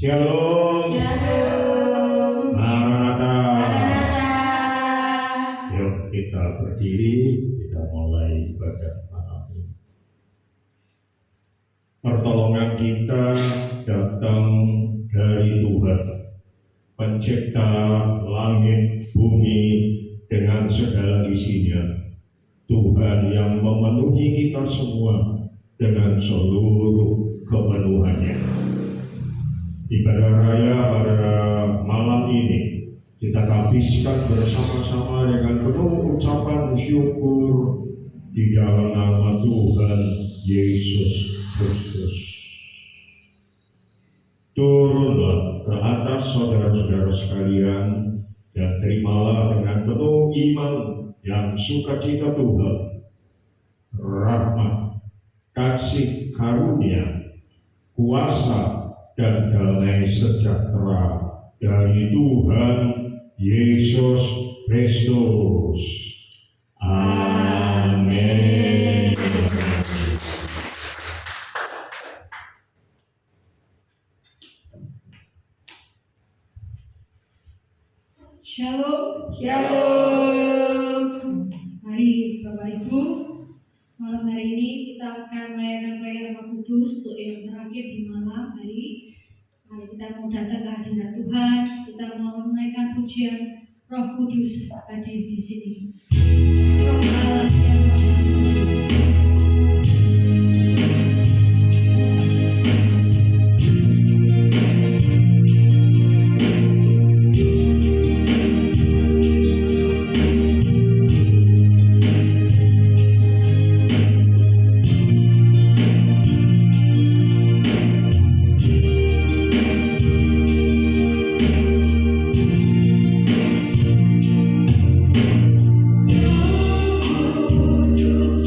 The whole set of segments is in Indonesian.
Shalom. Shalom. Maranatha. Maranatha. Yuk kita berdiri, kita mulai ibadah malam ini. Pertolongan kita datang dari Tuhan, pencipta langit bumi dengan segala isinya. Tuhan yang memenuhi kita semua dengan seluruh kepenuhannya. Ibadah raya pada malam ini kita habiskan bersama-sama dengan penuh ucapan syukur di dalam nama Tuhan Yesus Kristus. Turunlah ke atas saudara-saudara sekalian dan terimalah dengan penuh iman yang sukacita Tuhan, rahmat, kasih karunia, kuasa dan damai sejahtera dari Tuhan Yesus Kristus. Amin. Shalom. Shalom. Mari Bapak Ibu, malam hari ini kita akan merayakan perayaan Roh Kudus untuk yang terakhir di malam hari. Mari kita mau datang ke hadirat Tuhan, kita mau menaikkan pujian Roh Kudus hadir di sini. Roh Allah yang Maha Suci. Kudus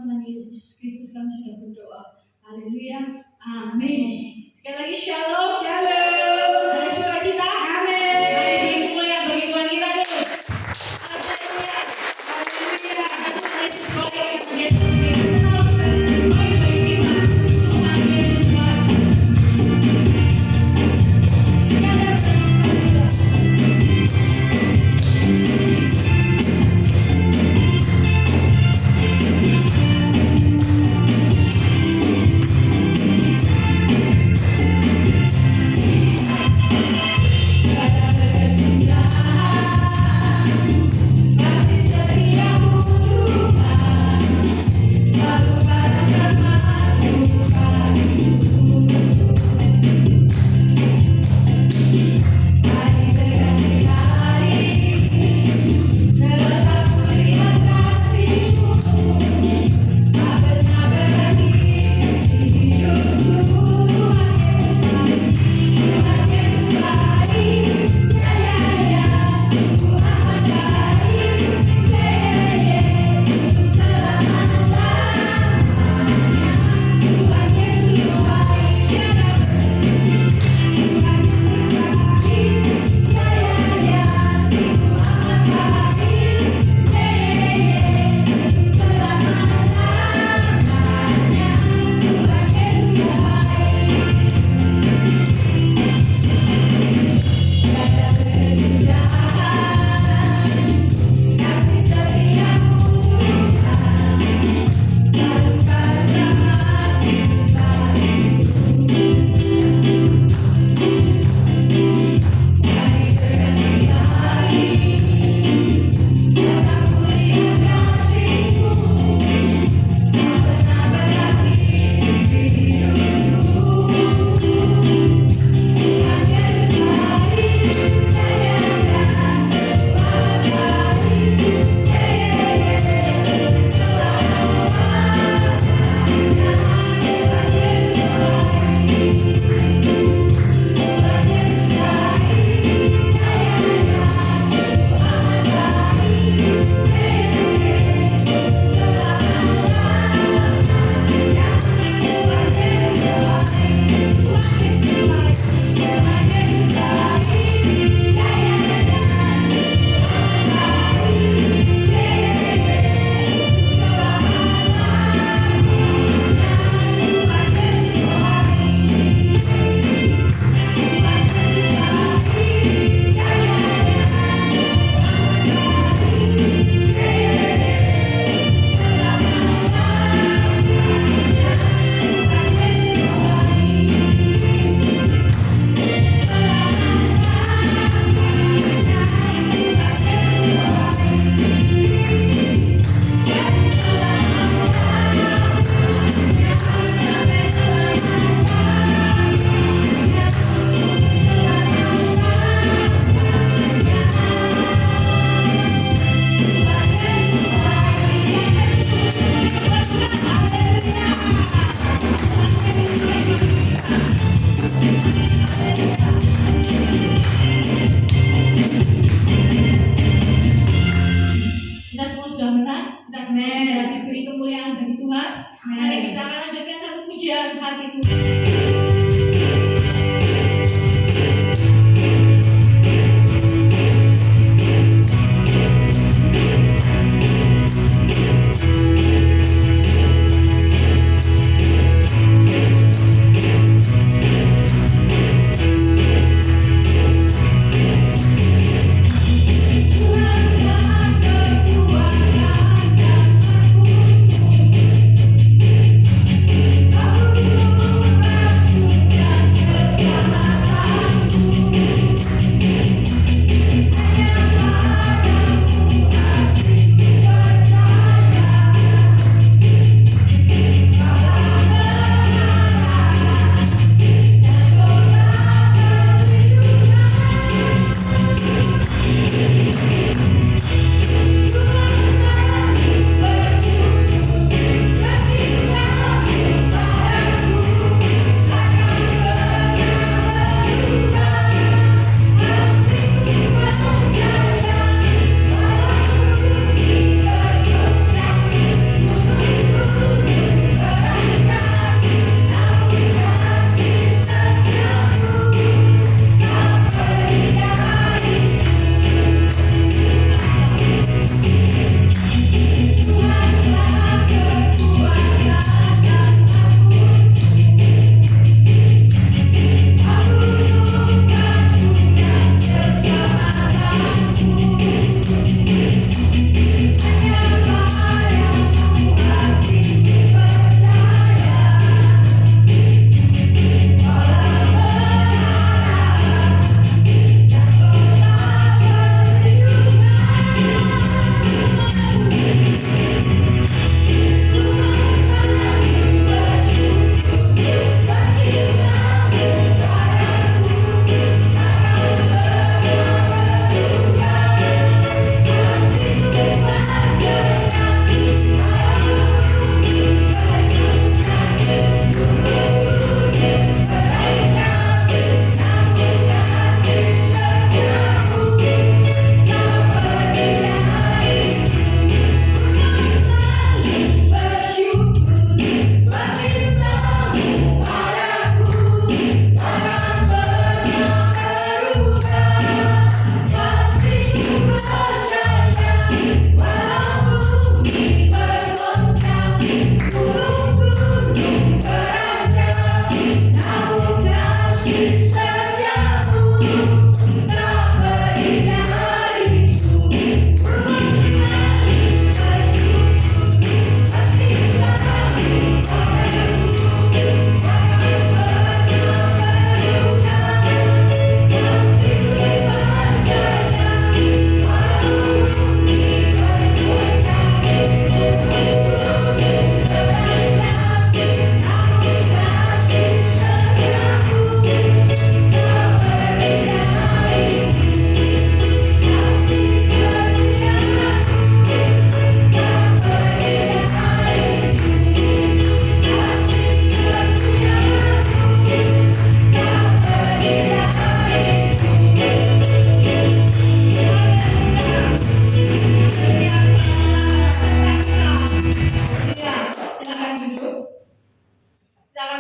Tuhan Yesus Kristus kami sudah berdoa. Haleluya. Amin. Sekali lagi shalom. Shalom. Ada sukacita. Amin. Hari ini mulai yang bagi Tuhan kita dulu. Haleluya. Haleluya. Satu kali sesuai yang Yesus kenal. Baik bagi kita. Tuhan Yesus baik. Kita ada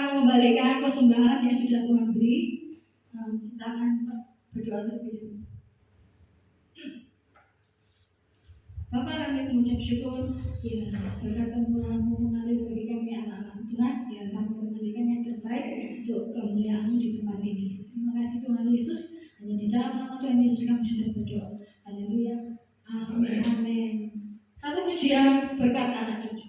mengembalikan persembahan yang sudah Tuhan beri. Kita akan berdoa terlebih dahulu. Bapa, kami mengucap syukur ya berkat Tuhan mengalir bagi kami anak-anak Tuhan, ya kami memberikan yang terbaik untuk kemuliaan-Mu di tempat ini. Terima kasih Tuhan Yesus, hanya di dalam nama Tuhan Yesus kami sudah berdoa. Haleluya. Amin. Amin. Satu pujian berkat anak cucu.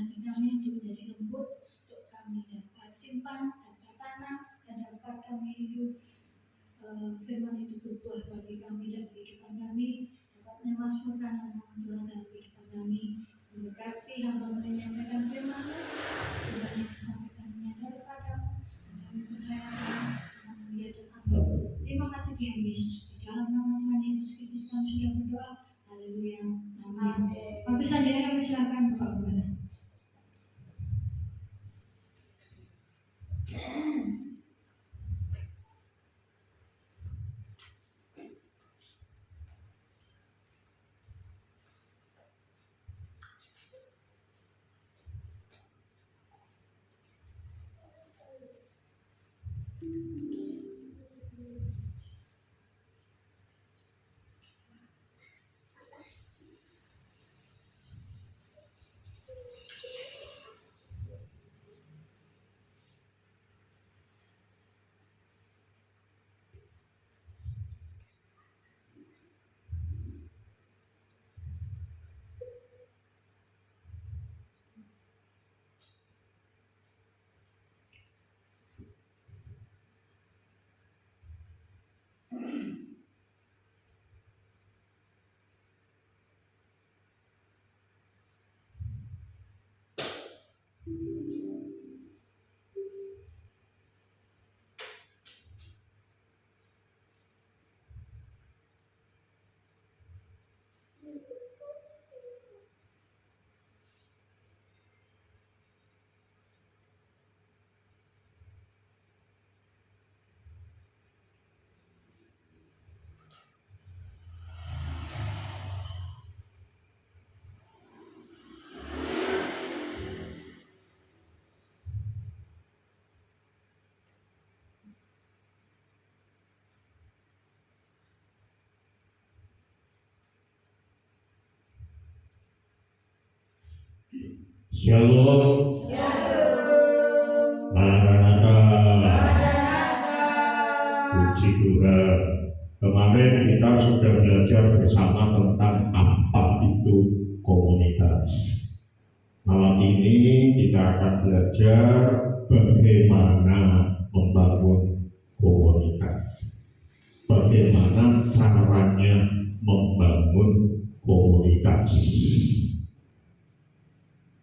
hati kami untuk menjadi lembut, untuk kami dapat simpan, dapat tanam, dan dapat kami hidup firman itu berbuah bagi kami dan kehidupan kami, dapat memasmurkan nama Tuhan dalam kehidupan kami, memberkati hamba menyampaikan firman Tuhan yang disampaikannya daripadamu, dan kami percaya dengan mulia dan amin. Terima kasih Tuhan Yesus, di dalam nama Tuhan Yesus Kristus kami sudah berdoa. Haleluya. Amin. Waktu selanjutnya kami silakan Bapak Gembala. Shalom. Maranatha. Puji Tuhan. Kemarin kita sudah belajar bersama tentang apa itu komunitas. Malam ini kita akan belajar bagaimana membangun komunitas. Bagaimana caranya membangun komunitas.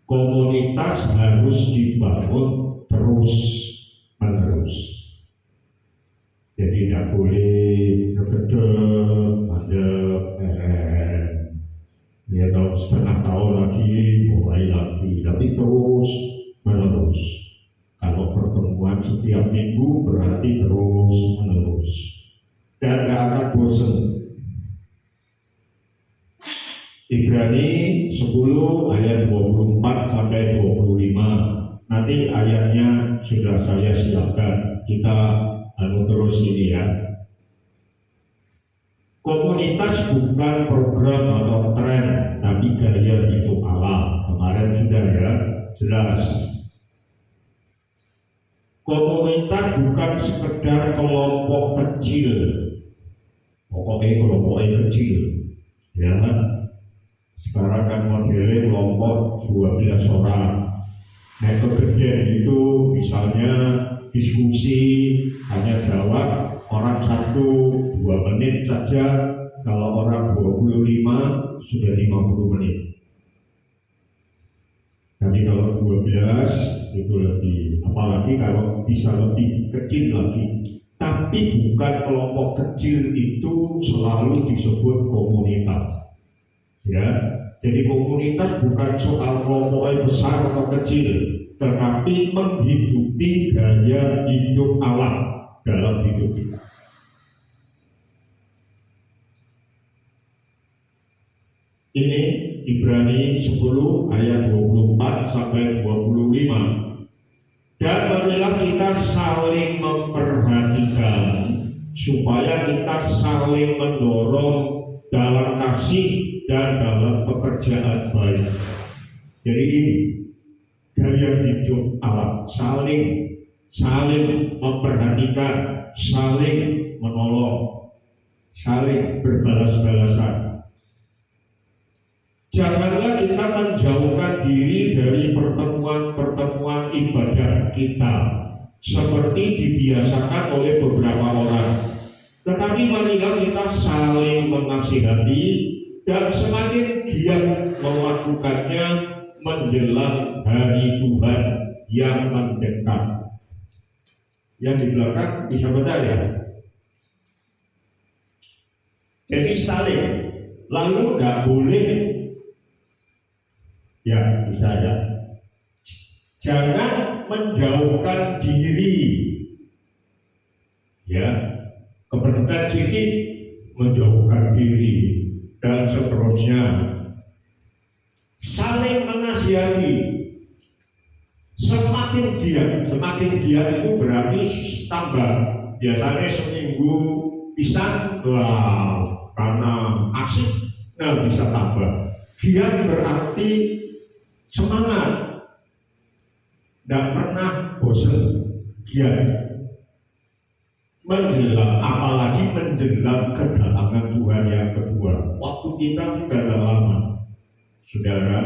Komunitas harus dibangun terus-menerus. Jadi tidak boleh kedek, ya setengah tahun lagi mulai lagi, tapi terus-menerus. Kalau pertemuan setiap minggu berarti terus-menerus dan gak akan bosan. Ibrani 10 ayat 24 sampai 25. Nanti ayatnya sudah saya siapkan. Kita terus ini ya. Komunitas bukan program atau tren, tapi gaya hidup Allah. Kemarin sudah ya, jelas. Komunitas bukan sekedar kelompok kecil. Pokoknya kelompoknya kecil. Ya. Sekarang kan modelnya kelompok 12 orang. Nah kegedean itu misalnya diskusi hanya jawab orang 1-2 menit saja. Kalau orang 25 sudah 50 menit. Tapi kalau 12 itu lebih, apalagi kalau bisa lebih kecil lagi. Tapi bukan kelompok kecil itu selalu disebut komunitas. Ya, jadi komunitas bukan soal kelompoknya besar atau kecil, tetapi menghidupi gaya hidup Allah dalam hidup kita. Ini Ibrani 10 ayat 24 sampai 25. Dan marilah kita saling memperhatikan supaya kita saling mendorong dalam kasih dan dalam pekerjaan baik. Jadi ini gaya hidup Allah, saling memperhatikan, saling menolong, saling berbalas-balasan. Janganlah kita menjauhkan diri dari pertemuan-pertemuan ibadah kita seperti dibiasakan oleh beberapa orang. Tetapi marilah kita saling menasihati dan semakin giat melakukannya menjelang hari Tuhan yang mendekat. Yang di belakang bisa baca ya. Jadi saling, lalu tidak boleh. Ya, bisa ya. Jangan menjauhkan diri. Ya, kepentingan sedikit menjauhkan diri dan seterusnya. Saling menasihati. Semakin giat itu berarti tambah. Biasanya seminggu bisa, wow, karena asik, nah bisa tambah. Giat berarti semangat, tidak pernah bosan, giat menjelang, apalagi menjelang kedatangan Tuhan yang kedua. Waktu kita sudah lama, saudara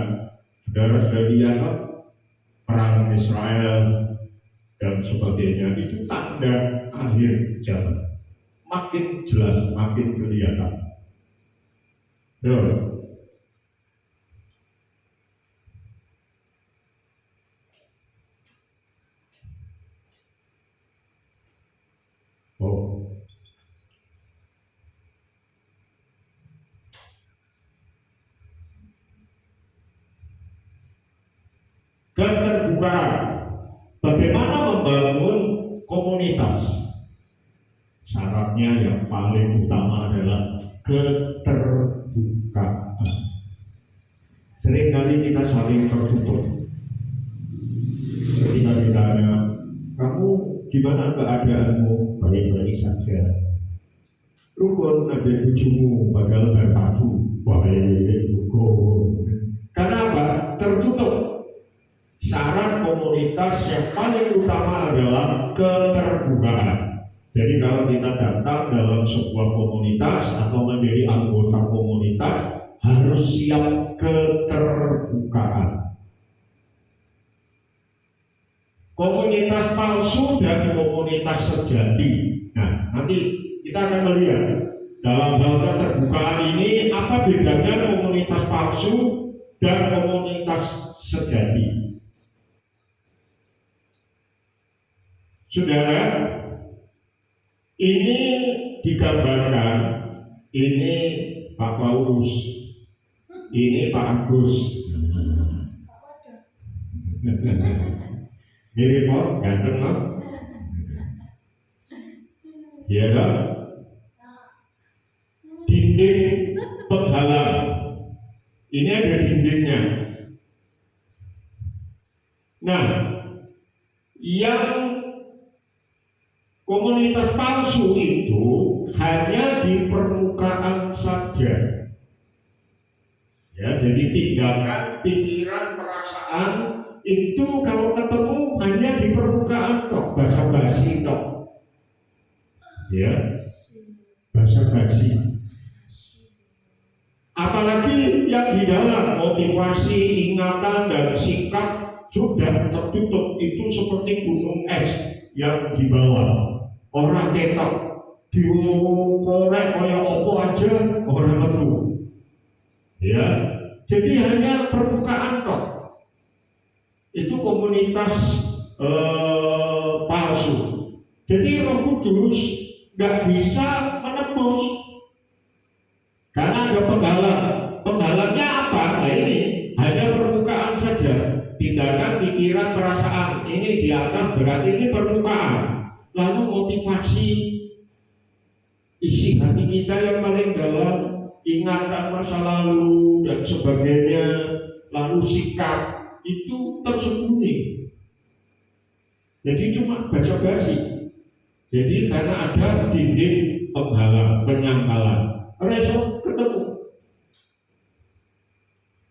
sudah lihat perang Israel dan sebagainya, itu tanda akhir zaman. Makin jelas, makin kelihatan. Keterbukaan. Bagaimana membangun komunitas? Syaratnya yang paling utama adalah keterbukaan. Seringkali kita saling tertutup. Ketika ditanya, kamu gimana keadaanmu? Baik-baik saja. Rukun ada bujumu, padahal berpadu. Baik, rukun. Karena apa? Tertutup. Syarat komunitas yang paling utama adalah keterbukaan. Jadi kalau kita datang dalam sebuah komunitas atau menjadi anggota komunitas, harus siap keterbukaan. Komunitas palsu dan komunitas sejati. Nah, nanti kita akan melihat dalam hal keterbukaan ini apa bedanya komunitas palsu dan komunitas sejati. Saudara, ini digambarkan, ini Pak Paulus, ini Pak Agus. Mirip kok, ganteng kok. Iya dong. Dinding penghalang. Ini ada dindingnya. Nah, yang komunitas palsu itu hanya di permukaan saja. Ya, jadi tindakan, pikiran, perasaan itu kalau ketemu hanya di permukaan kok, basa-basi kok. Ya, basa-basi. Apalagi yang di dalam motivasi, ingatan dan sikap sudah tertutup, itu seperti gunung es yang di bawah. Orang ketok dikorek kaya apa aja orang metu. Ya, jadi hanya permukaan kok. Itu komunitas palsu. Jadi Roh Kudus nggak bisa menembus karena ada penghalang. Penghalangnya apa? Nah ini hanya permukaan saja. Tindakan, pikiran, perasaan ini di atas, berarti ini permukaan. Lalu motivasi, isi hati kita yang paling dalam, ingatan masa lalu dan sebagainya, lalu sikap itu tersembunyi. Jadi cuma basa-basi. Jadi karena ada dinding penghalang, penyangkalan, resok ketemu.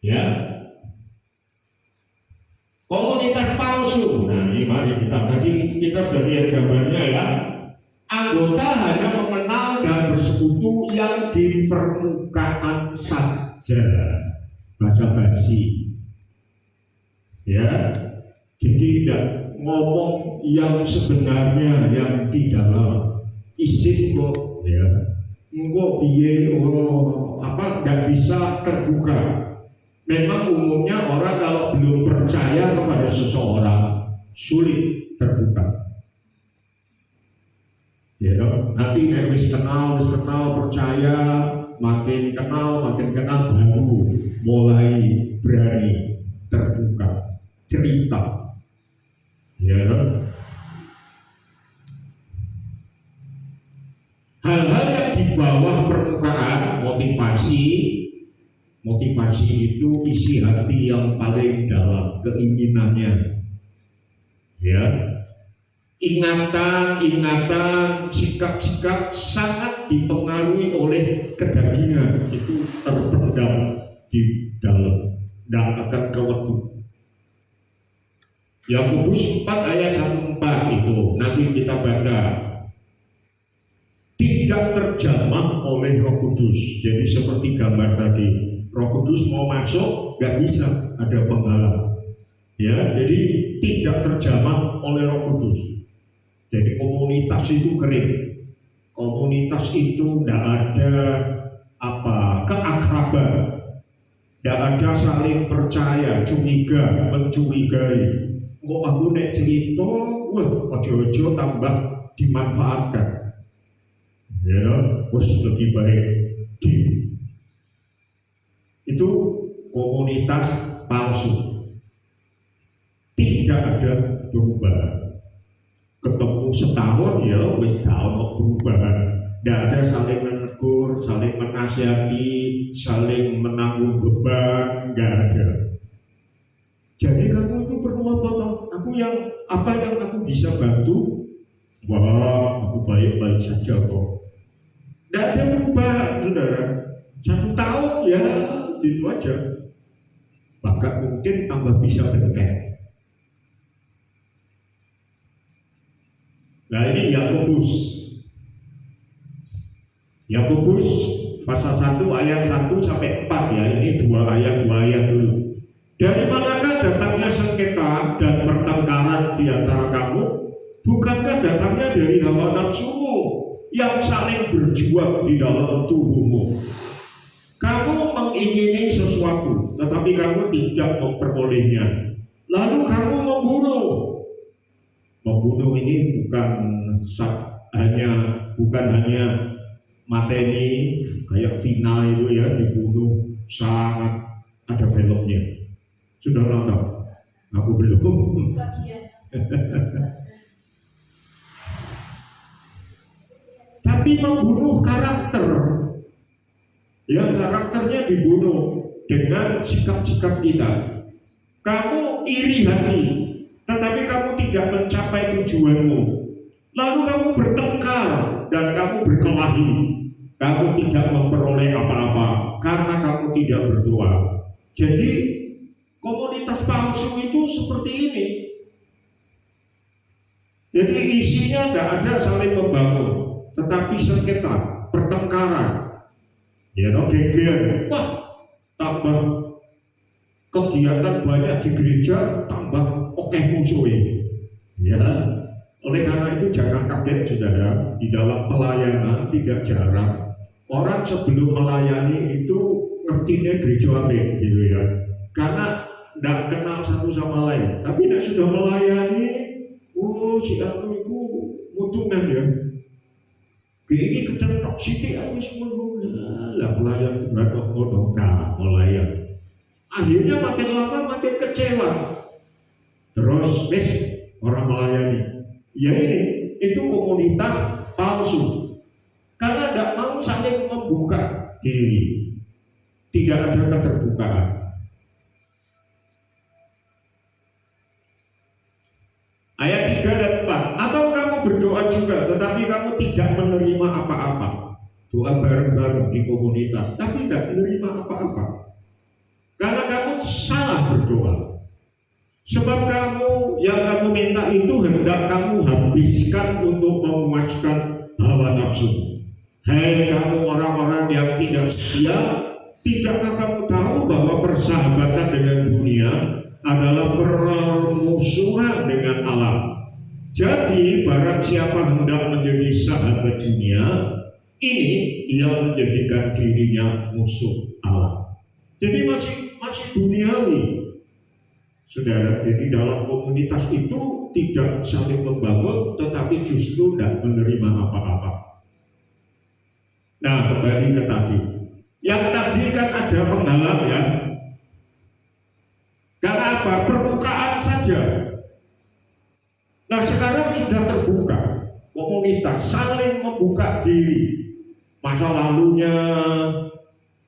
Ya, komunitas palsu. Nah, ini mari kita sudah lihat gambarnya ya. Anggota hanya mengenal dan bersekutu yang di permukaan saja. basa-basi. Ya, jadi tidak ngomong yang sebenarnya, yang di dalam isi kok, ya, kok biye tidak bisa terbuka. Memang umumnya orang kalau belum percaya kepada seseorang sulit terbuka. Ya, nanti wis kenal percaya, makin kenal baru mulai berani terbuka cerita. Ya, hal-hal yang di bawah permukaan, motivasi itu isi hati yang paling dalam, keinginannya. Ya, ingatan, sikap-sikap sangat dipengaruhi oleh kedagingan, itu terpendam di dalam dan akan kewentuk. Yakobus 4 ayat 1-4 itu nanti kita baca. Tidak terjamah oleh Roh Kudus. Jadi seperti gambar tadi, Roh Kudus mau masuk nggak bisa, ada penghalang. Ya, jadi tidak terjamah oleh Roh Kudus. Jadi komunitas itu kering. Komunitas itu tidak ada keakraban, tidak ada saling percaya, curiga, mencurigai. Kok aku nek cerita, ojo-ojo tambah dimanfaatkan. Ya, lebih baik itu komunitas palsu. Tidak ada perubahan. Ketemu setahun ya wis tahun perubahan. Tidak ada saling menegur, saling menasihati, saling menanggung beban, nggak ada. Jadi kamu itu perlu apa? Apa yang aku bisa bantu? Wah, aku baik-baik saja kok. Tidak ada perubahan, saudara. 1 tahun ya, gitu aja. Bahkan mungkin tambah bisa bengkak. Nah ini Yakobus pasal 1 ayat 1-4 ya. Ini 2 ayat dulu. Dari manakah datangnya sengketa dan pertengkaran di antara kamu? Bukankah datangnya dari hawa nafsumu yang saling berjuang di dalam tubuhmu? Kamu mengingini sesuatu, tetapi kamu tidak memperolehnya. Lalu kamu membunuh. Membunuh ini bukan hanya mateni kayak Vina itu ya, dibunuh, sangat ada filmnya. Sudah nonton? Aku belum. Tapi membunuh karakter. Ya, karakternya dibunuh dengan sikap-sikap kita. Kamu iri hati, tetapi kamu tidak mencapai tujuanmu. Lalu kamu bertengkar dan kamu berkelahi. Kamu tidak memperoleh apa-apa karena kamu tidak berdoa. Jadi komunitas palsu itu seperti ini. Jadi isinya tidak ada saling membangun, tetapi sengketa, pertengkaran. Ya, geger. Wah, tambah kegiatan banyak di gereja, tambah musuhnya. Ya, oleh karena itu jangan kaget saudara, di dalam pelayanan tidak jarang orang sebelum melayani itu ngertinya gereja apa gitu ya. Karena tidak kenal satu sama lain. Tapi tidak sudah melayani, si aku itu mutungan ya. Ini kecentok sithik aku semua lah pelayan berapa kodok melayani. Akhirnya makin lama makin kecewa. Terus orang melayani. Ya itu komunitas palsu. Karena tidak mau saling membuka diri. Tidak ada keterbukaan. Ayat 3 dan 4. Atau kamu berdoa juga, tetapi kamu tidak menerima apa-apa. Doa bareng-bareng di komunitas, tapi tidak menerima apa-apa. Karena kamu salah berdoa. Sebab yang kamu minta itu hendak kamu habiskan untuk memuaskan hawa nafsu. Hei kamu orang-orang yang tidak setia, Tidakkah kamu tahu bahwa persahabatan dengan dunia adalah permusuhan dengan Allah? Jadi barang siapa hendak menjadi sahabat dunia, ini ia menjadikan dirinya musuh Allah. Jadi masih duniawi, saudara. Jadi dalam komunitas itu tidak saling membangun, tetapi justru tidak menerima apa-apa. Nah, kembali ke tadi. Yang tadi kan ada penghalang ya. Karena apa? Permukaan saja. Nah, sekarang sudah terbuka. Komunitas saling membuka diri. Masa lalunya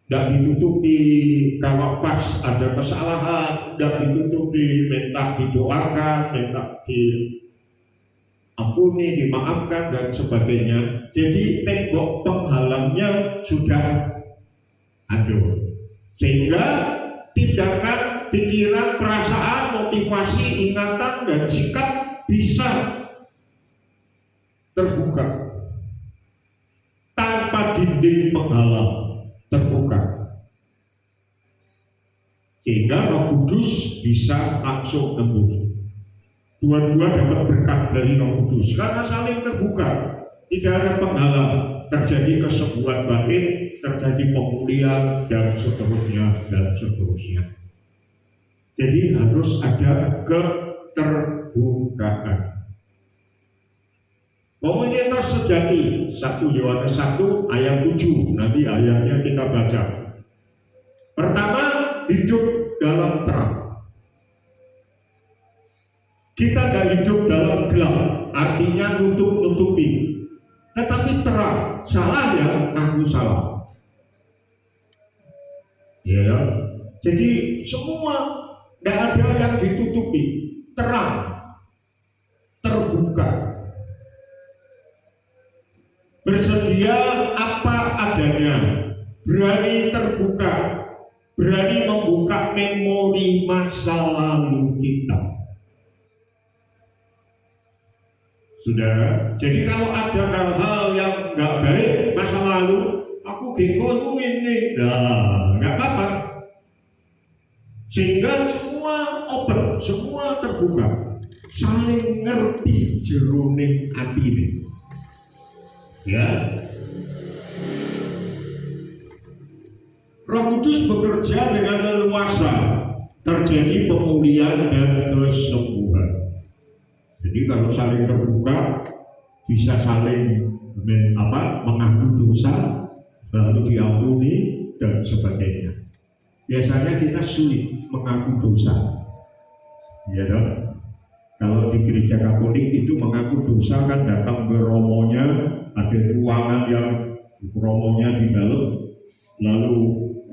tidak ditutupi, kalau pas ada kesalahan tidak ditutupi, minta didoakan, minta diampuni, dimaafkan dan sebagainya. Jadi tembok penghalangnya sudah ada, sehingga tindakan, pikiran, perasaan, motivasi, ingatan dan sikap bisa terbuka tanpa dinding penghalang, terbuka, sehingga Roh Kudus bisa langsung tembus. Dua-dua dapat berkat dari Roh Kudus karena saling terbuka, tidak ada penghalang. Terjadi kesembuhan batin, terjadi pemulihan dan seterusnya dan seterusnya. Jadi harus ada keterbukaan. Komunitas sejati 1 Yohanes 1 ayat 7. Nanti ayatnya kita baca. Pertama, hidup dalam terang. Kita tidak hidup dalam gelap, artinya nutup-nutupi. Tetapi terang, salah ya, ngaku salah. Ya, jadi semua tidak ada yang ditutupi, terang, terbuka, bersedia apa adanya, berani terbuka, berani membuka memori masa lalu kita. Saudara, jadi kalau ada hal-hal yang nggak baik masa lalu, aku gitu ini, nggak apa-apa. Sehingga semua open, semua terbuka, saling ngerti jeroning hati ini. Ya, Roh Kudus bekerja dengan leluasa, terjadi pemulihan dan kesembuhan. Jadi kalau saling terbuka, bisa saling mengaku dosa, lalu diampuni dan sebagainya. Biasanya kita sulit mengaku dosa, ya dong. Kalau di gereja Katolik itu mengaku dosa kan datang ke romonya, ada ruangan yang romonya di dalam, lalu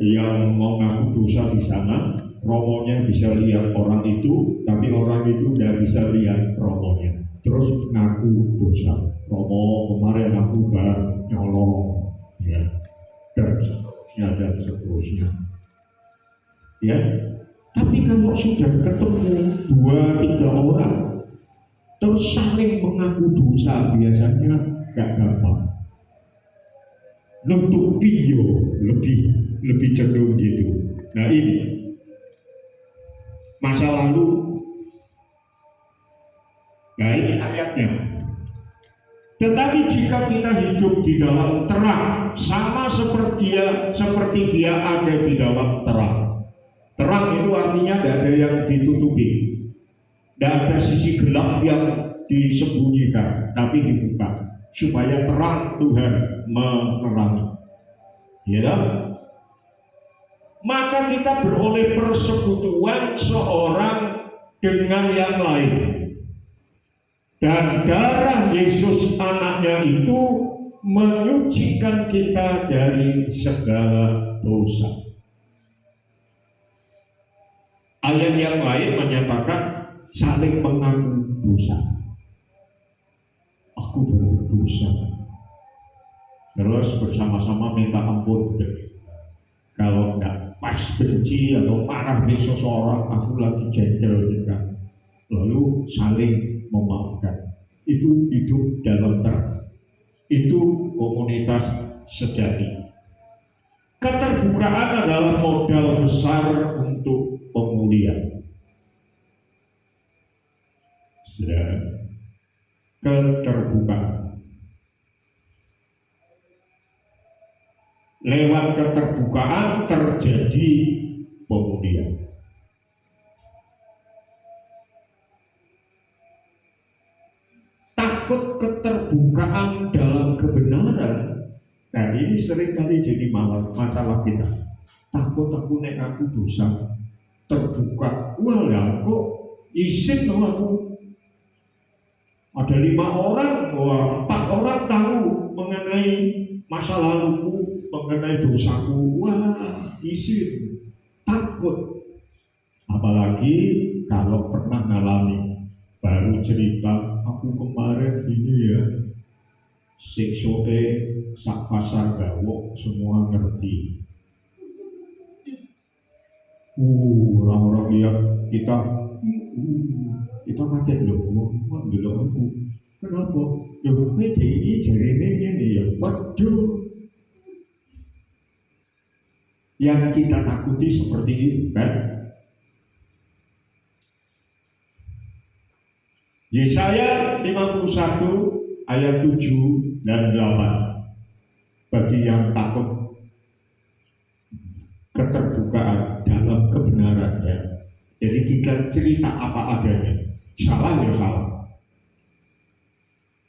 yang mau ngaku dosa di sana, romonya bisa lihat orang itu, tapi orang itu tidak bisa lihat romonya. Terus ngaku dosa. Romo kemarin aku nyolong, ya, dan seterusnya dan seterusnya. Ya, tapi kalau sudah ketemu 2-3 orang, terus saling mengaku dosa, biasanya gak gampang. Nutup video lebih cenderung gitu. Nah ini masa lalu. Nah ini ayatnya. Tetapi jika kita hidup di dalam terang, sama seperti dia ada di dalam terang. Terang itu artinya tidak ada yang ditutupi, tidak ada sisi gelap yang disembunyikan, tapi dibuka supaya terang Tuhan menerangi. Ya, maka kita beroleh persekutuan seorang dengan yang lain, dan darah Yesus anaknya itu menyucikan kita dari segala dosa. Ayat yang lain menyatakan saling mengaku dosa. Aku berdosa. Terus bersama-sama minta ampun. Kalau enggak pas benci atau marah nih seseorang, aku lagi jengkel kan. Lalu saling memaafkan. Itu hidup dalam terang. Itu komunitas sejati. Keterbukaan adalah modal besar untuk pemulihan. Sudah, keterbukaan. Lewat keterbukaan terjadi pemulihan. Takut keterbukaan dalam kebenaran. Nah ini seringkali jadi masalah kita. Takut aku nek aku dosa terbuka. Wah ya kok izin loh aku. Ada 5 orang, 4 orang tahu mengenai masa laluku, mengenai dosaku. Wah izin. Takut. Apalagi kalau pernah ngalami. Baru cerita aku kemarin ini ya. Siksoe sak pasar gawok semua ngerti. Orang-orang yang kita kaget loh, bilang aku kenapa? Ya PDI jarene ini ya, waduh. Yang kita takuti seperti itu kan? Yesaya 51 ayat 7 dan 8. Bagi yang takut keterbukaan dalam kebenaran ya. Jadi kita cerita apa adanya. Salah ya salah.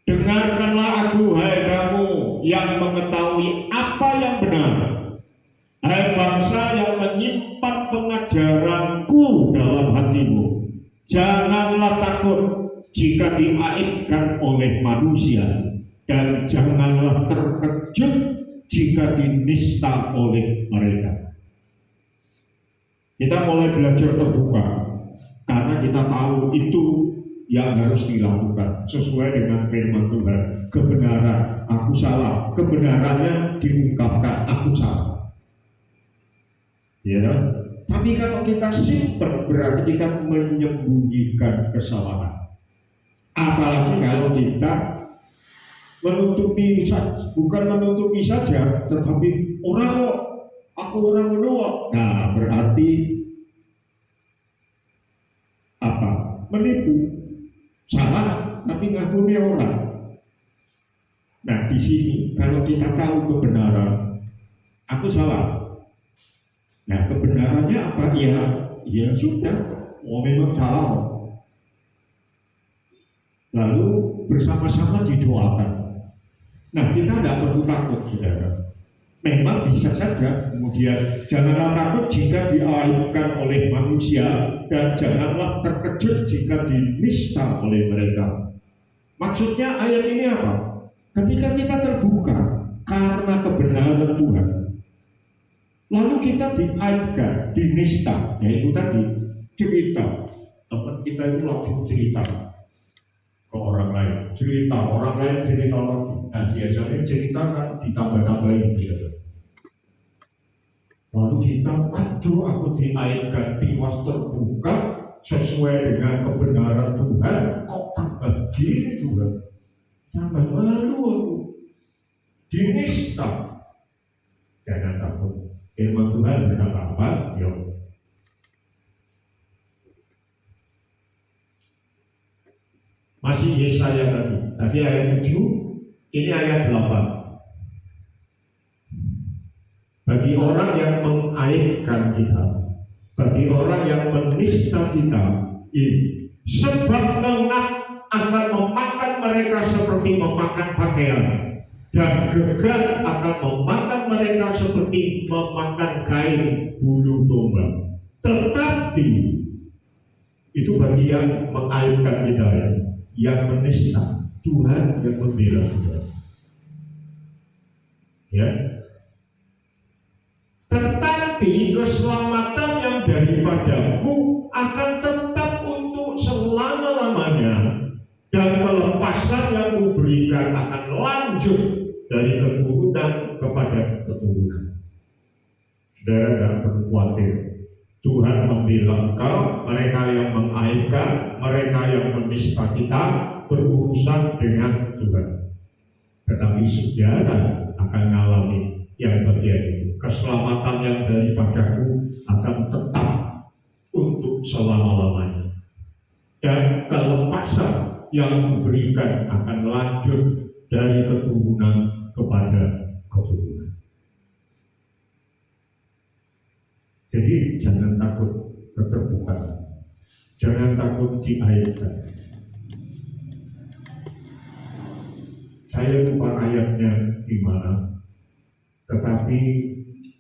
Dengarkanlah aku hai kamu yang mengetahui apa yang benar. Hai bangsa yang menyimpan pengajaranku dalam hatimu. Janganlah takut jika diaibkan oleh manusia, dan janganlah terkejut jika dinista oleh mereka. Kita mulai belajar terbuka karena kita tahu itu yang harus dilakukan sesuai dengan firman Tuhan. Kebenaran, aku salah. Kebenarannya diungkapkan, aku salah. Ya, tapi kalau kita simpen berarti kita menyembunyikan kesalahan. Apalagi kalau kita menutupi, bukan menutupi saja, tetapi orang kok, aku orang menolak. Nah, berarti apa? Menipu, salah, tapi ngakuni orang. Nah, di sini kalau kita tahu kebenaran, aku salah. Nah, kebenarannya apa? Ya sudah, mau memang salah. Lalu bersama-sama didoakan. Nah, kita tidak perlu takut, saudara. Memang bisa saja, kemudian janganlah takut jika diaibkan oleh manusia, dan janganlah terkejut jika dinista oleh mereka. Maksudnya ayat ini apa? Ketika kita terbuka karena kebenaran Tuhan, lalu kita diaibkan, dinista, yaitu tadi cerita. Teman kita itu langsung cerita ke orang lain, cerita orang lain cerita lagi. Nah biasanya cerita kan ditambah-tambahin gitu. Lalu kita, aduh aku diaibkan, tiwas terbuka sesuai dengan kebenaran Tuhan, kok tambah gini Tuhan, tambah malu aku, dinista. Jangan takut, firman Tuhan berkata apa? Yuk. Masih Yesaya tadi ayat 7, ini ayat 8. Bagi orang yang mengaibkan kita, bagi orang yang menista kita, ini sebab lengan akan memakan mereka seperti memakan pakaian, dan gegar akan memakan mereka seperti memakan kain bulu domba. Tetapi itu bagi yang mengaibkan kita, yang menista, Tuhan yang membela kita. Ya. Tetapi keselamatan yang daripadaku akan tetap untuk selama-lamanya, dan kelepasan yang kuberikan akan lanjut dari keturunan kepada keturunan. Saudara tidak perlu khawatir. Tuhan membela engkau, mereka yang mengaibkan, mereka yang menista kita berurusan dengan Tuhan. Tetapi saudara akan mengalami yang bagian itu. Keselamatan yang daripadaku akan tetap untuk selama-lamanya. Dan kelepasan yang diberikan akan lanjut dari keturunan kepada keturunan. Jadi jangan takut keterbukaan, jangan takut diaibkan. Saya lupa ayatnya di mana, tetapi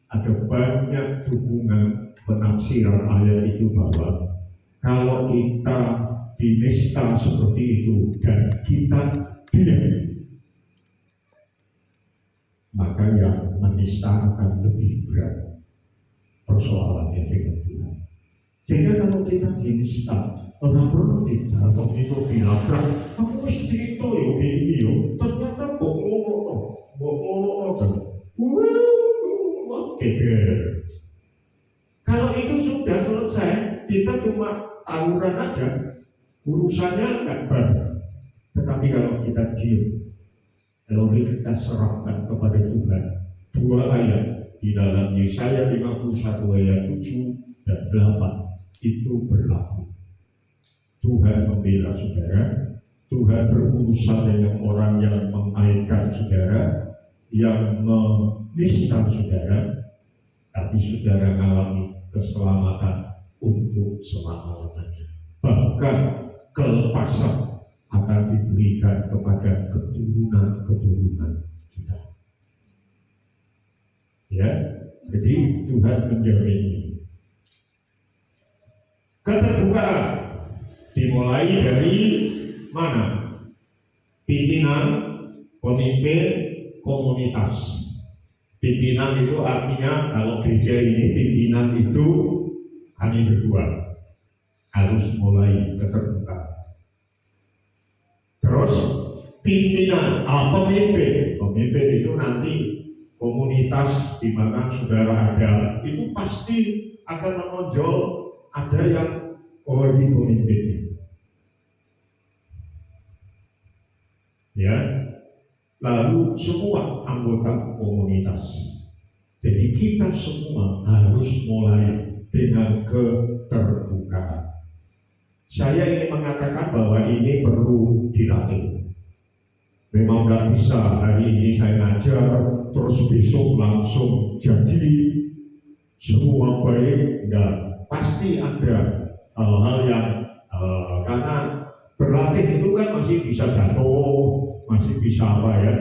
ada banyak dukungan penafsiran ayat itu bahwa kalau kita dinista seperti itu dan kita diam, maka yang menista akan lebih berat persoalannya dengan Tuhan. Sehingga kalau kita dinista, orang berarti atau itu dilabrak, kamu mesti cerita ya ini ya, ternyata bohong kan. Kalau itu sudah selesai, kita cuma tawuran aja, urusannya nggak bar. Tetapi kalau kita diam, kalau kita serahkan kepada Tuhan, dua ayat di dalam Yesaya 51 ayat 7 dan 8 itu berlaku. Tuhan membela saudara, Tuhan berurusan dengan orang yang mengaitkan saudara, yang menista saudara, tapi saudara mengalami keselamatan untuk selama-lamanya. Bahkan kelepasan akan diberikan kepada keturunan-keturunan kita. Ya, jadi Tuhan menjamin ini. Keterbukaan dimulai dari mana? Pimpinan, pemimpin, komunitas. Pimpinan itu artinya kalau gereja ini pimpinan itu kami berdua harus mulai keterbukaan. Terus pimpinan, pemimpin itu nanti komunitas di mana saudara ada itu pasti akan menonjol ada yang di pemimpinnya. Ya, lalu semua anggota komunitas. Jadi kita semua harus mulai dengan keterbukaan. Saya ingin mengatakan bahwa ini perlu dilatih. Memang nggak bisa hari ini saya ngajar terus besok langsung jadi semua baik, enggak. Pasti ada hal-hal yang karena berlatih itu kan masih bisa jatuh, masih bisa apa ya.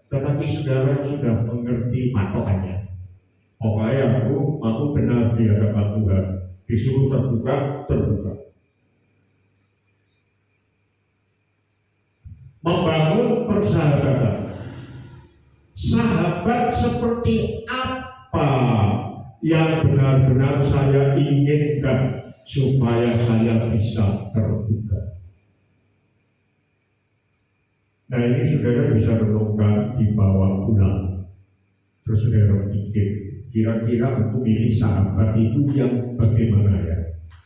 Tetapi saudara sudah mengerti patokannya. Pokoknya aku mau benar di hadapan Tuhan, disuruh terbuka. Membangun persahabatan. Sahabat seperti apa yang benar-benar saya inginkan supaya saya bisa terbuka. Nah ini saudara bisa renungkan di bawah bulan. Terus saudara pikir, kira-kira aku pilih sahabat itu yang bagaimana ya?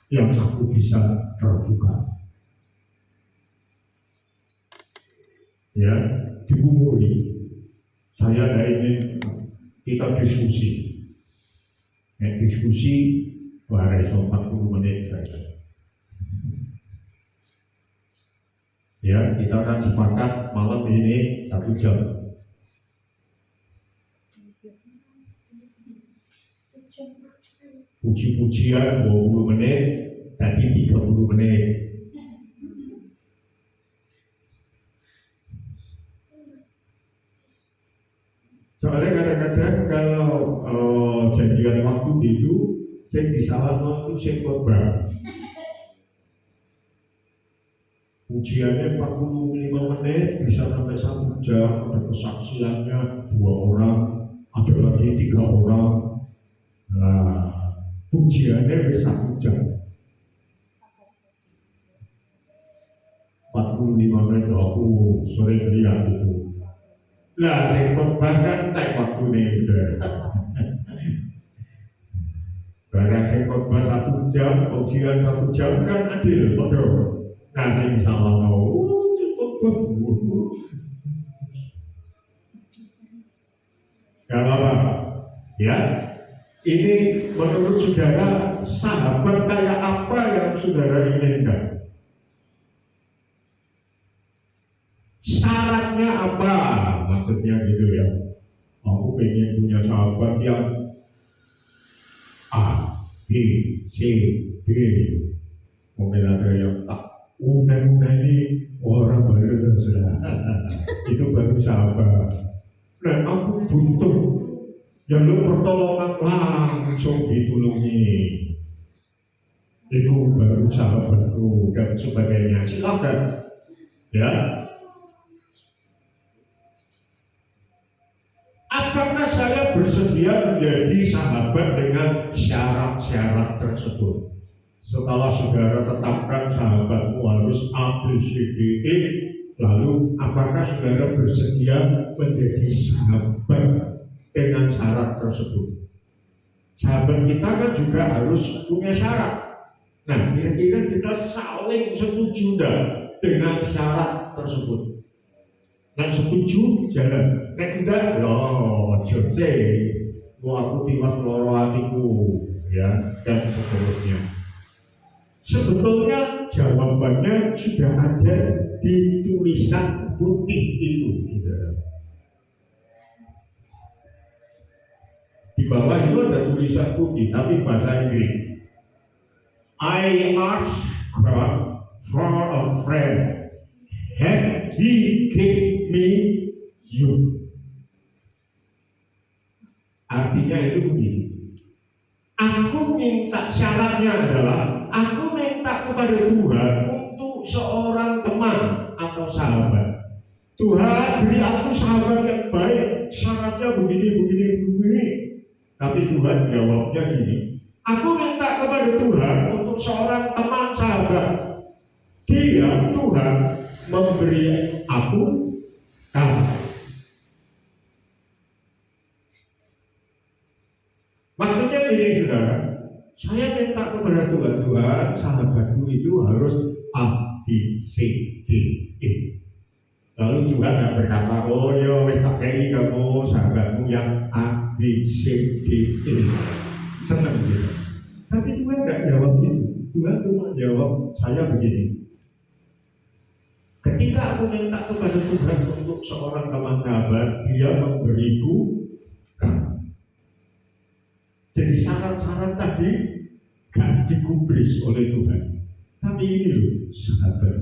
Yang aku bisa terbuka. Ya, dihumuri. Saya tidak ingin kita diskusi. Diskusi bahaya 40 menit saja. Ya, kita akan sepakat malam ini 1 jam. Puji-pujian 20 menit, tadi 30 menit. Soalnya kadang-kadang kalau janjian waktu itu, saya bisa lama itu saya khotbah. Ujiannya 45 menit, bisa sampai 1 jam, ada kesaksiannya 2 orang, ada lagi 3 orang. Nah, ujiannya bisa 1 jam. 45 menit, aku sore lihat itu. Lah, saya khotbah kan tak waktu nih sudah. Barang saya khotbah 1 jam, ujian 1 jam kan adil, betul. Nah, saya bisa ngomong, cukup bagus. Gak apa-apa. Ini menurut saudara, sahabat kayak apa yang saudara inginkan? Syaratnya apa? Maksudnya gitu ya. Aku pengen punya sahabat yang A, B, C, D. Mungkin ada yang tak undang-undang ini orang baru sudah. Itu baru sahabat. Nah, aku butuh jalur pertolongan langsung ditulungi. Itu baru sahabatku dan sebagainya. Silakan, ya. Apakah saya bersedia menjadi sahabat dengan syarat-syarat tersebut? Setelah saudara tetapkan sahabatmu harus A, B, C, D, E, lalu apakah saudara bersedia menjadi sahabat dengan syarat tersebut? Sahabat kita kan juga harus punya syarat. Nah, kira-kira kita saling setuju dengan syarat tersebut. Nah, setuju jalan. Nah, tidak, jose, aku tiwas loro hatiku, ya, dan seterusnya. Sebetulnya jawabannya sudah ada di tulisan putih itu, saudara. Di bawah itu ada tulisan putih, tapi bahasa Inggris. I ask God for a friend. Have He give me you? Artinya itu begini. Aku minta, syaratnya adalah aku minta kepada Tuhan untuk seorang teman atau sahabat. Tuhan beri aku sahabat yang baik. Syaratnya begini. Tapi Tuhan jawabnya gini. Aku minta kepada Tuhan untuk seorang teman sahabat. Dia, Tuhan, memberi aku kamu. Maksudnya ini, saudara, saya minta kepada Tuhan, sahabatku itu harus A, B, C, D, E. Lalu Tuhan tidak berkata, oh ya, wis tak kei kamu sahabatmu yang A, B, C, D, E. Senang gitu. Tapi Tuhan tidak jawab itu. Tuhan cuma jawab saya begini. Ketika aku minta kepada Tuhan untuk seorang teman sahabat, dia memberiku kamu. Jadi syarat-syarat tadi gak digubris oleh Tuhan. Tapi ini loh, sahabat.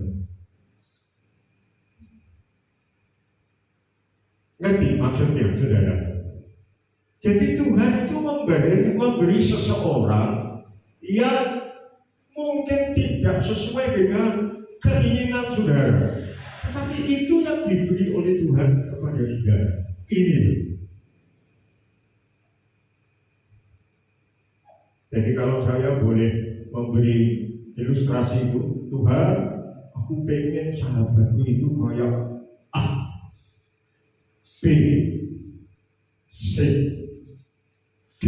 Ngerti maksudnya, saudara? Jadi Tuhan itu memberi seseorang yang mungkin tidak sesuai dengan keinginan saudara, tetapi itu yang diberi oleh Tuhan kepada saudara. Ini loh. Jadi kalau saya boleh memberi ilustrasi itu, Tuhan, aku pengen sahabatku itu kayak A, B, C, D.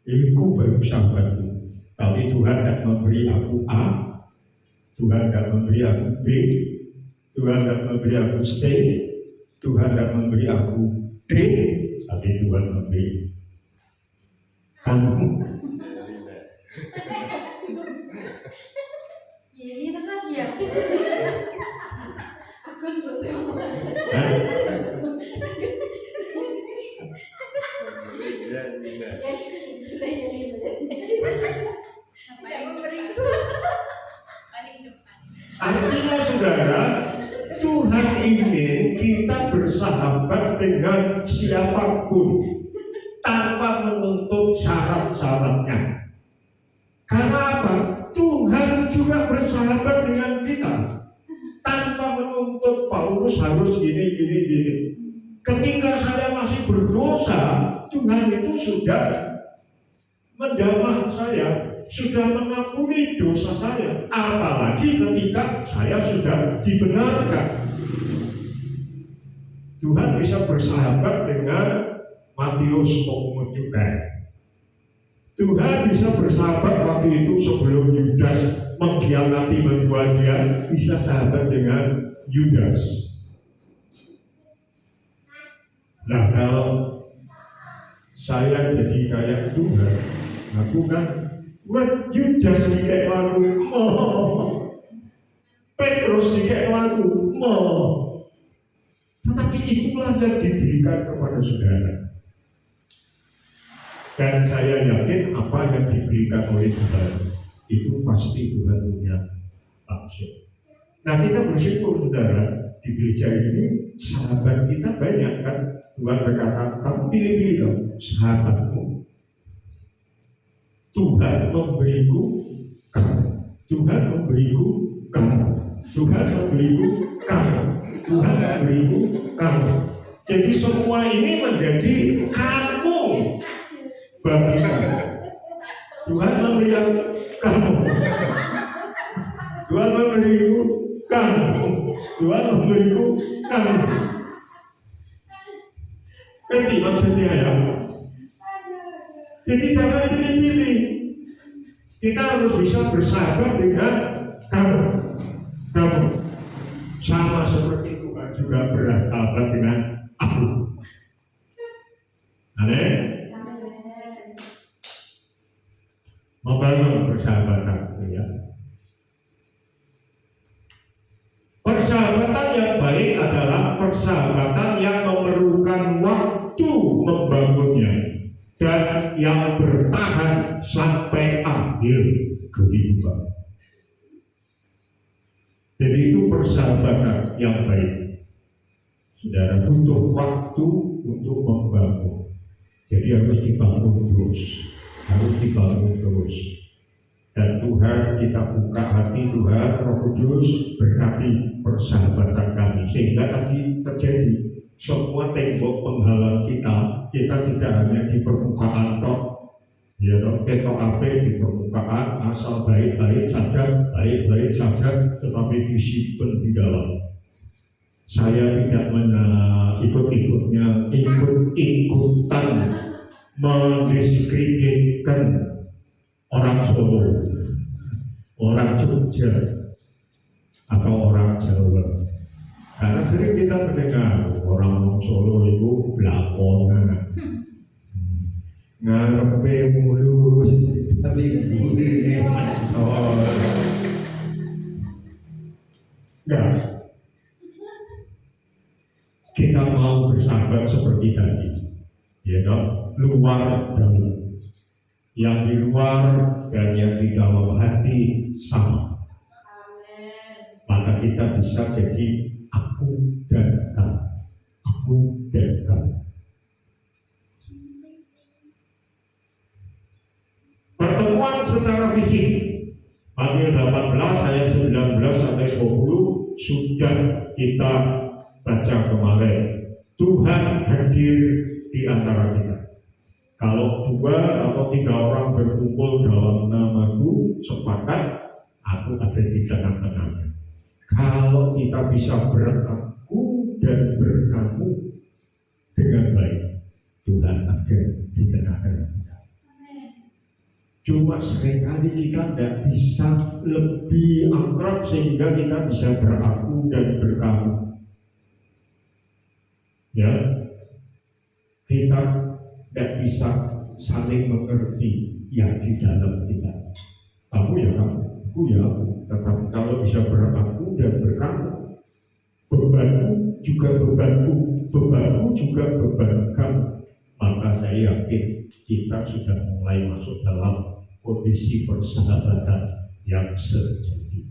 Itu baru sahabatku. Tapi Tuhan tidak memberi aku A, Tuhan tidak memberi aku B, Tuhan tidak memberi aku C, Tuhan tidak memberi aku D, tapi Tuhan memberi kamu. Ini terus ya. Agus terus ya. Artinya saudara, Tuhan ingin kita bersahabat dengan siapapun tanpa menuntut syarat-syaratnya. Karena apa? Tuhan juga bersahabat dengan kita tanpa menuntut Paulus harus gini. Ketika saya masih berdosa, Tuhan itu sudah menjamah saya, sudah mengampuni dosa saya. Apalagi ketika saya sudah dibenarkan. Tuhan bisa bersahabat dengan Matius pemungut cukai. Tuhan bisa bersahabat waktu itu sebelum Yudas mengkhianati menjual dia, bisa sahabat dengan Yudas. Nah, kalau saya jadi kayak Tuhan. Aku kan, Yudas dikek aku, Petrus dikek aku, tetapi itulah yang diberikan kepada saudara. Dan saya yakin apa yang diberikan oleh Tuhan itu pasti Tuhan punya maksud. Nah, kita bersyukur saudara, di gereja ini sahabat kita banyak kan. Tuhan berkata, kamu pilih-pilih dong sahabatmu. Tuhan memberiku kamu. Tuhan memberiku kamu. Tuhan memberiku kamu. Tuhan memberiku kamu. Jadi semua ini menjadi kamu bagi kamu. Tuhan memberikan kamu. Tuhan memberiku kamu. Tuhan memberiku kamu. Ngerti maksudnya ya? Jadi jangan pilih-pilih. Kita harus bisa bersahabat dengan kamu. Kamu sama seperti Tuhan juga bersahabat dengan aku. Amin. Membangun persahabatan ya. Persahabatan yang baik adalah persahabatan yang memerlukan waktu membangunnya dan yang bertahan sampai akhir kehidupan. Jadi itu persahabatan yang baik. Saudara butuh waktu untuk membangun. Jadi harus dibangun terus. Harus dibangun terus. Dan Tuhan, kita buka hati Tuhan, Roh Kudus berkati persahabatan kami sehingga tadi terjadi semua tembok penghalang kita tidak hanya di permukaan tok, ya dong, ketok ape di permukaan asal baik-baik saja, tetapi disimpan di dalam. Saya tidak ikut-ikutan mendiskreditkan orang Solo, orang Jogja, atau orang Jawa. Karena sering kita mendengar orang Solo itu belakonan, ngarepe mulus, tapi burine enggak. Kita mau bersahabat seperti tadi, ya dong, luar dalam. Yang di luar dan yang di dalam hati sama. Amen. Maka kita bisa jadi aku dan kamu. Aku dan kamu. Pertemuan secara fisik Pagi 18, ayat 19 sampai 20 sudah kita baca kemarin. Tuhan hadir di antara kita. Kalau 2 atau 3 orang berkumpul dalam namaku, sepakat, aku ada di tengah-tengahnya. Kalau kita bisa beraku dan berkamu dengan baik, Tuhan ada di tengah-tengah kita. Cuma seringkali kita tidak bisa lebih akrab sehingga kita bisa beraku dan berkamu. Ya, kita tidak bisa saling mengerti yang di dalam kita. Kamu ya kamu, aku ya aku. Tetapi kalau bisa beraku dan berkamu, bebanku juga bebanku, bebanku juga beban kamu. Maka saya yakin kita sudah mulai masuk dalam kondisi persahabatan yang sejati,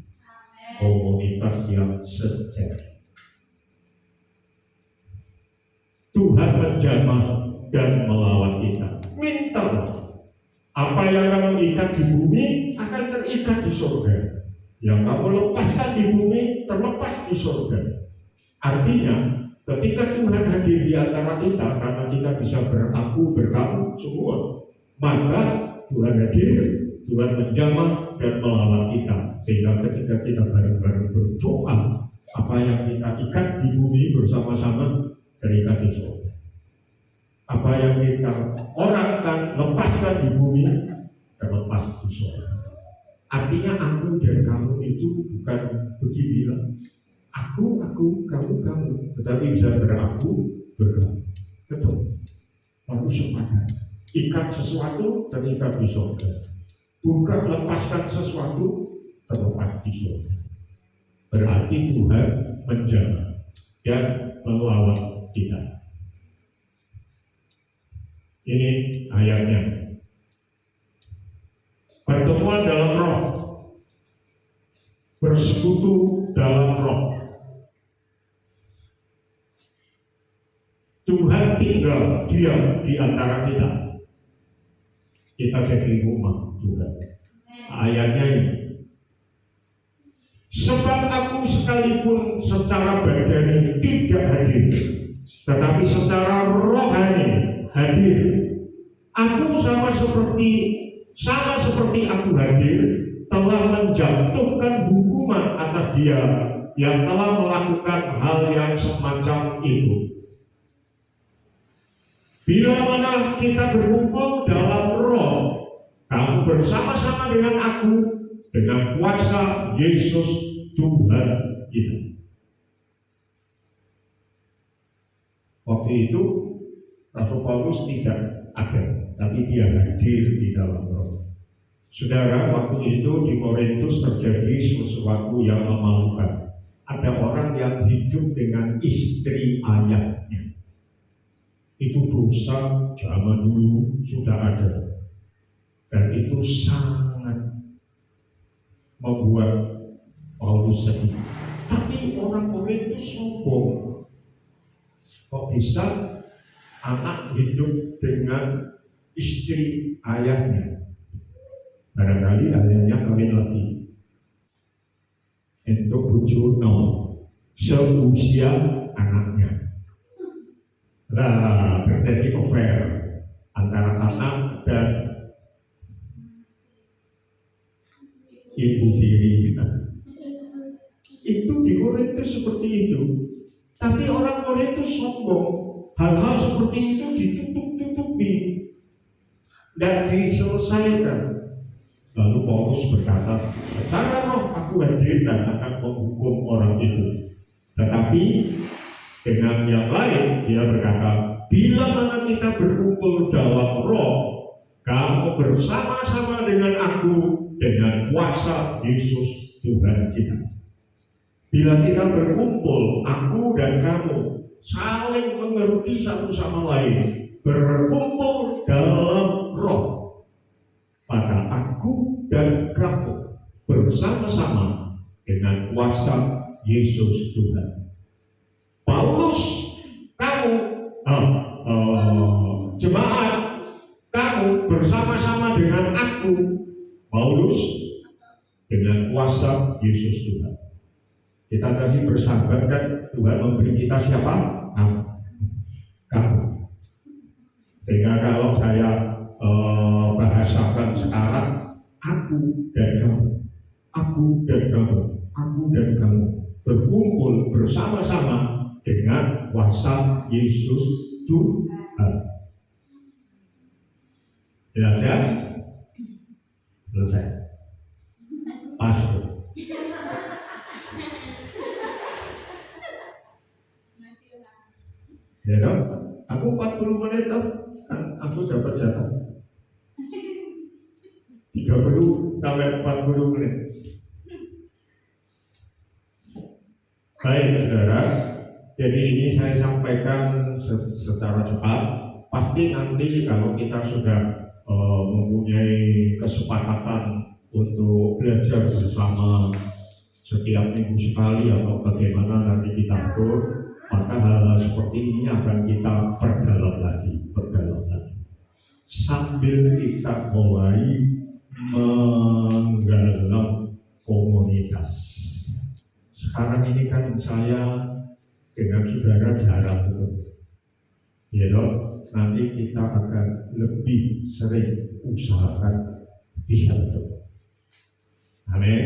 komunitas yang sejati. Tuhan menjamah dan melawan kita. Minta apa yang kamu ikat di bumi akan terikat di surga. Yang kamu lepaskan di bumi terlepas di surga. Artinya ketika Tuhan hadir di antara kita, karena kita bisa beraku berkamu semua, maka Tuhan hadir, Tuhan menjamah dan melawan kita. Sehingga ketika kita bareng-bareng berdoa, apa yang kita ikat di bumi bersama-sama terikat di surga. Apa yang kita orangkan, lepaskan di bumi, terlepas di surga. Artinya aku dan kamu itu bukan begini. Aku, kamu, tetapi bisa beraku, berkamu. Betul. harus sepakat. Ikat sesuatu, terikat di surga. Bukan lepaskan sesuatu, terlepas di surga. Berarti Tuhan menjaga dan melawat kita. Ini ayatnya. Pertemuan dalam roh, bersekutu dalam roh. Tuhan tinggal diam di antara kita. Kita jadi rumah Tuhan. Ayatnya ini. Sebab aku sekalipun secara badani tidak hadir, tetapi secara rohani hadir. Aku sama seperti aku hadir, telah menjatuhkan hukuman atas dia yang telah melakukan hal yang semacam itu. Bila mana kita berkumpul dalam roh, kamu bersama-sama dengan aku, dengan kuasa Yesus Tuhan kita. Waktu itu Rasul Paulus tidak ada, tapi dia hadir di dalam roh. Saudara, waktu itu di Korintus terjadi sesuatu yang memalukan. Ada orang yang hidup dengan istri ayahnya. Itu dosa zaman dulu sudah ada, dan itu sangat membuat Paulus sedih. Tapi orang-orang itu sombong. Kok bisa anak hidup dengan istri ayahnya? Barangkali ayahnya kawin lagi untuk bujuno seusia anaknya. Nah, terjadi affair antara anak dan ibu tiri kita. Itu di Korintus seperti itu. Tapi orang Korintus sombong. Hal-hal seperti itu ditutup-tutupi dan diselesaikan. Lalu Paulus berkata, secara roh aku hadir dan akan menghukum orang itu. Tetapi dengan yang lain dia berkata, bila mana kita berkumpul dalam roh, kamu bersama-sama dengan aku, dengan kuasa Yesus Tuhan kita. Bila kita berkumpul, aku dan kamu saling mengerti satu sama lain, berkumpul dalam roh, maka aku dan kamu bersama-sama dengan kuasa Yesus Tuhan. Paulus, kamu, jemaat, kamu bersama-sama dengan aku, Paulus, dengan kuasa Yesus Tuhan. Kita tadi bersahabat kan, Tuhan memberi kita siapa? Kamu. Sehingga kalau saya bahasakan sekarang, aku dan kamu, aku dan kamu, aku dan kamu berkumpul bersama-sama dengan kuasa Yesus Tuhan. Ya, selesai. Pastor. Ya dong, aku 40 menit dong, kan aku dapat jatah 30 sampai 40 menit. Baik saudara, jadi ini saya sampaikan secara cepat. Pasti nanti kalau kita sudah mempunyai kesepakatan untuk belajar bersama setiap minggu sekali atau bagaimana nanti kita atur, maka hal-hal seperti ini akan kita perdalam lagi. Sambil kita mulai menggalang komunitas. Sekarang ini kan saya dengan saudara jarang ketemu. Ya dong, nanti kita akan lebih sering usahakan bisa ketemu. Amin.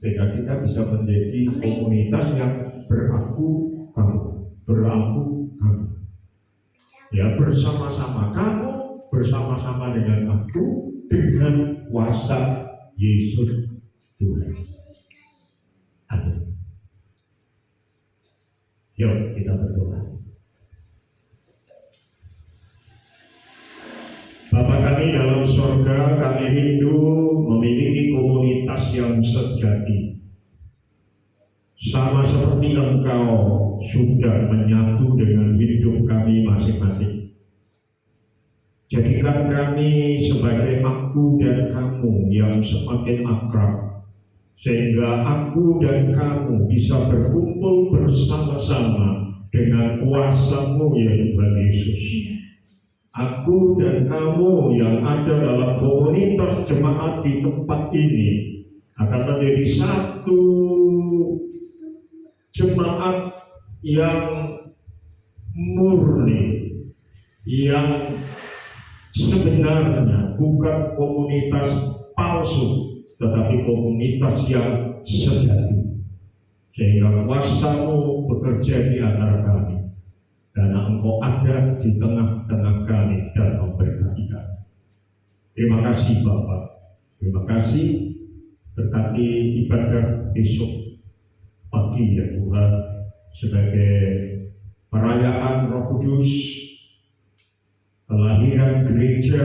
Sehingga kita bisa menjadi komunitas yang beraku kamu. Ya, bersama-sama kamu, bersama-sama dengan aku, dengan kuasa Yesus Tuhan. Amin. Yuk kita berdoa. sama seperti Engkau sudah menyatu dengan hidup kami masing-masing. Jadikan kami sebagai aku dan kamu yang semakin akrab, sehingga aku dan kamu bisa berkumpul bersama-sama dengan kuasa-Mu ya Tuhan Yesus. Aku dan kamu yang ada dalam komunitas jemaat di tempat ini akan menjadi satu jemaat yang murni, yang sebenarnya bukan komunitas palsu, tetapi komunitas yang sejati. Sehingga kuasa-Mu bekerja di antara kami, karena Engkau ada di tengah-tengah kami dan memberkati kami. Terima kasih Bapak, terima kasih. Berkati ibadah besok pagi ya Tuhan, sebagai perayaan Roh Kudus, kelahiran gereja,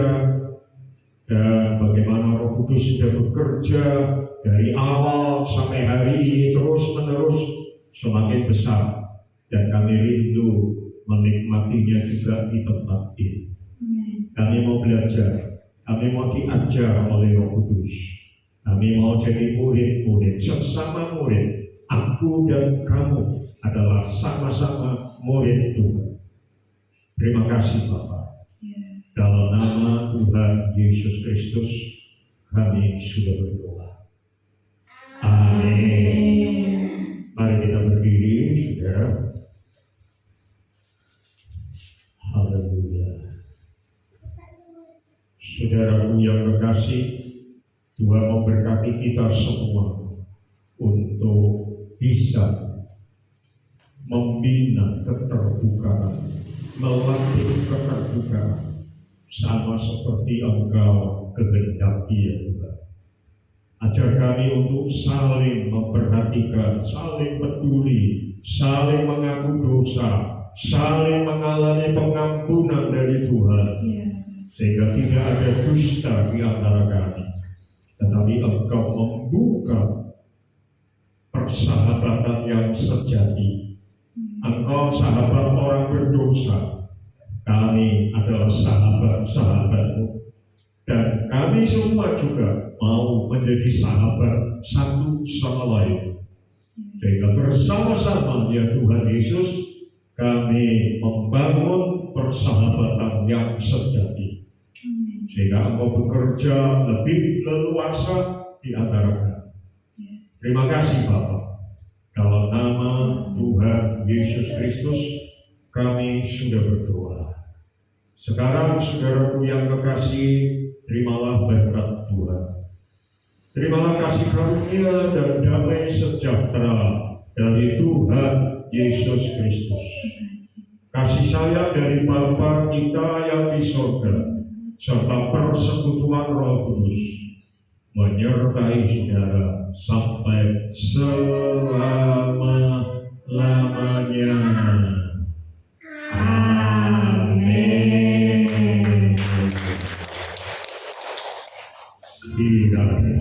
dan bagaimana Roh Kudus sudah bekerja dari awal sampai hari ini terus-menerus semakin besar, dan kami rindu menikmatinya juga di tempat ini. Kami mau belajar, kami mau diajar oleh Roh Kudus, kami mau jadi murid-murid, sesama murid. Aku dan kamu adalah sama-sama murid Tuhan. Terima kasih Bapak. Dalam nama Tuhan Yesus Kristus kami sudah berdoa. Amin. Mari kita berdiri, saudara. Haleluya. Saudaraku yang terkasih, Tuhan memberkati kita semua untuk bisa membina keterbukaan, melatih keterbukaan, sama seperti Engkau kehendaki ya Tuhan. Ajar kami untuk saling memperhatikan, saling peduli, saling mengaku dosa, saling mengalami pengampunan dari Tuhan, sehingga tidak ada dusta di antara kami, tetapi Engkau membuka persahabatan yang sejati. Engkau sahabat orang berdosa, kami adalah sahabat-sahabat-Mu, dan kami semua juga mau menjadi sahabat satu sama lain, sehingga bersama-sama ya Tuhan Yesus kami membangun persahabatan yang sejati, sehingga Engkau bekerja lebih leluasa di antara kami. Terima kasih Bapak. Dalam nama Tuhan Yesus Kristus kami sudah berdoa. Sekarang saudaraku yang kekasih, terimalah berkat Tuhan. Terimalah kasih karunia dan damai sejahtera dari Tuhan Yesus Kristus. Kasih sayang dari Bapa kita yang di surga, serta persekutuan Roh Kudus menyertai saudara sampai selama-lamanya. Amin. Kiranya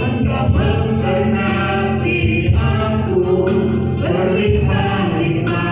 Engkau memberkati aku berlimpah-limpah.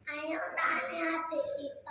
Hanya otak aneh hati sih.